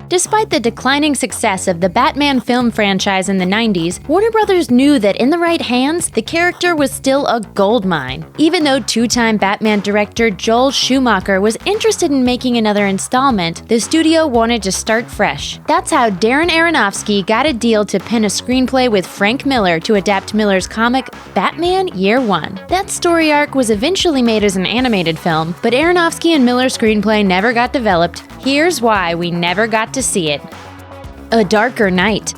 Despite the declining success of the Batman film franchise in the 90s, Warner Brothers knew that in the right hands, the character was still a goldmine. Even though two-time Batman director Joel Schumacher was interested in making another installment, the studio wanted to start fresh. That's how Darren Aronofsky got a deal to pen a screenplay with Frank Miller to adapt Miller's comic Batman Year One. That story arc was eventually made as an animated film, but Aronofsky and Miller's screenplay never got developed. Here's why we never got to see it. A Darker Knight.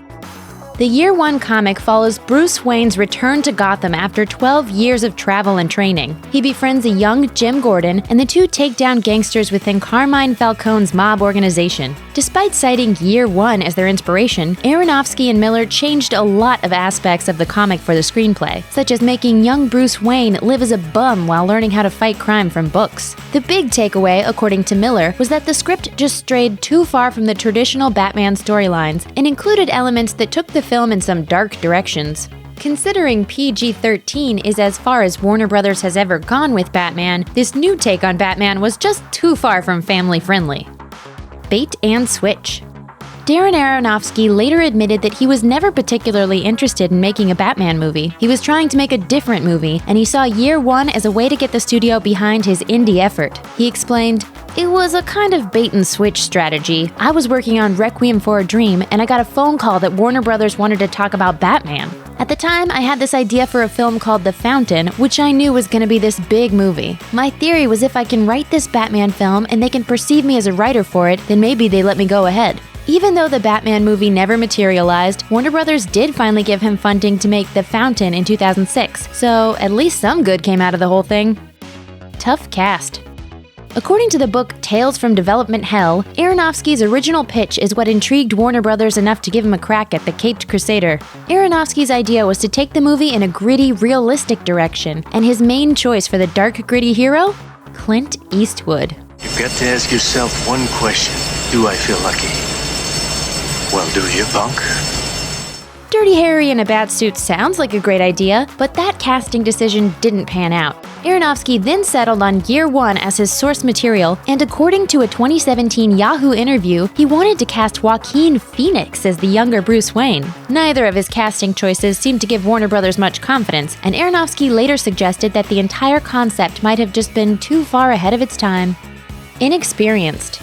The Year One comic follows Bruce Wayne's return to Gotham after 12 years of travel and training. He befriends a young Jim Gordon, and the two take down gangsters within Carmine Falcone's mob organization. Despite citing Year One as their inspiration, Aronofsky and Miller changed a lot of aspects of the comic for the screenplay, such as making young Bruce Wayne live as a bum while learning how to fight crime from books. The big takeaway, according to Miller, was that the script just strayed too far from the traditional Batman storylines and included elements that took the film in some dark directions. Considering PG-13 is as far as Warner Brothers has ever gone with Batman, this new take on Batman was just too far from family-friendly. Bait and switch. Darren Aronofsky later admitted that he was never particularly interested in making a Batman movie. He was trying to make a different movie, and he saw Year One as a way to get the studio behind his indie effort. He explained, "It was a kind of bait-and-switch strategy. I was working on Requiem for a Dream, and I got a phone call that Warner Brothers wanted to talk about Batman. At the time, I had this idea for a film called The Fountain, which I knew was going to be this big movie. My theory was if I can write this Batman film and they can perceive me as a writer for it, then maybe they let me go ahead." Even though the Batman movie never materialized, Warner Brothers did finally give him funding to make The Fountain in 2006, so at least some good came out of the whole thing. Tough cast. According to the book Tales from Development Hell, Aronofsky's original pitch is what intrigued Warner Brothers enough to give him a crack at the Caped Crusader. Aronofsky's idea was to take the movie in a gritty, realistic direction, and his main choice for the dark, gritty hero? Clint Eastwood. You've got to ask yourself one question. Do I feel lucky? Well, do you, punk? Dirty Harry in a bad suit sounds like a great idea, but that casting decision didn't pan out. Aronofsky then settled on Year One as his source material, and according to a 2017 Yahoo interview, he wanted to cast Joaquin Phoenix as the younger Bruce Wayne. Neither of his casting choices seemed to give Warner Brothers much confidence, and Aronofsky later suggested that the entire concept might have just been too far ahead of its time. Inexperienced.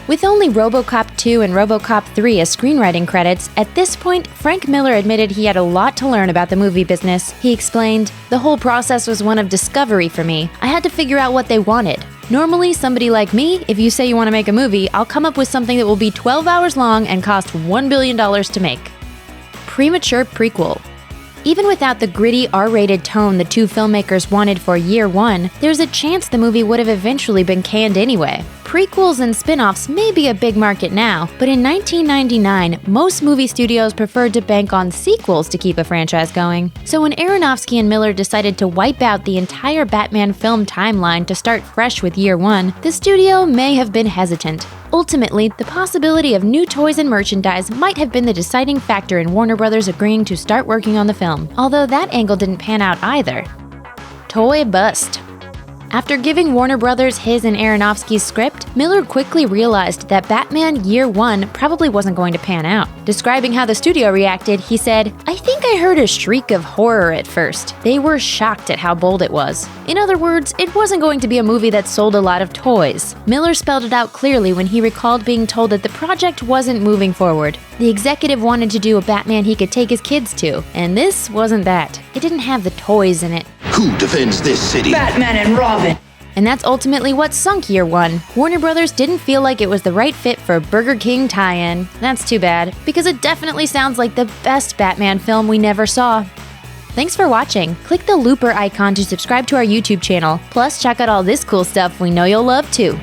With only RoboCop 2 and RoboCop 3 as screenwriting credits, at this point, Frank Miller admitted he had a lot to learn about the movie business. He explained, "The whole process was one of discovery for me. I had to figure out what they wanted. Normally, somebody like me, if you say you want to make a movie, I'll come up with something that will be 12 hours long and cost $1 billion to make." Premature prequel. Even without the gritty R-rated tone the two filmmakers wanted for Year One, there's a chance the movie would have eventually been canned anyway. Prequels and spin-offs may be a big market now, but in 1999, most movie studios preferred to bank on sequels to keep a franchise going. So when Aronofsky and Miller decided to wipe out the entire Batman film timeline to start fresh with Year One, the studio may have been hesitant. Ultimately, the possibility of new toys and merchandise might have been the deciding factor in Warner Brothers agreeing to start working on the film, although that angle didn't pan out either. Toy bust. After giving Warner Brothers his and Aronofsky's script, Miller quickly realized that Batman Year One probably wasn't going to pan out. Describing how the studio reacted, he said, "I think I heard a shriek of horror at first. They were shocked at how bold it was." In other words, it wasn't going to be a movie that sold a lot of toys. Miller spelled it out clearly when he recalled being told that the project wasn't moving forward. The executive wanted to do a Batman he could take his kids to, and this wasn't that. It didn't have the toys in it. Who defends this city? Batman and Robin. And that's ultimately what sunk Year One. Warner Brothers didn't feel like it was the right fit for a Burger King tie-in. That's too bad, because it definitely sounds like the best Batman film we never saw. Thanks for watching. Click the looper icon to subscribe to our YouTube channel. Plus, check out all this cool stuff we know you'll love too.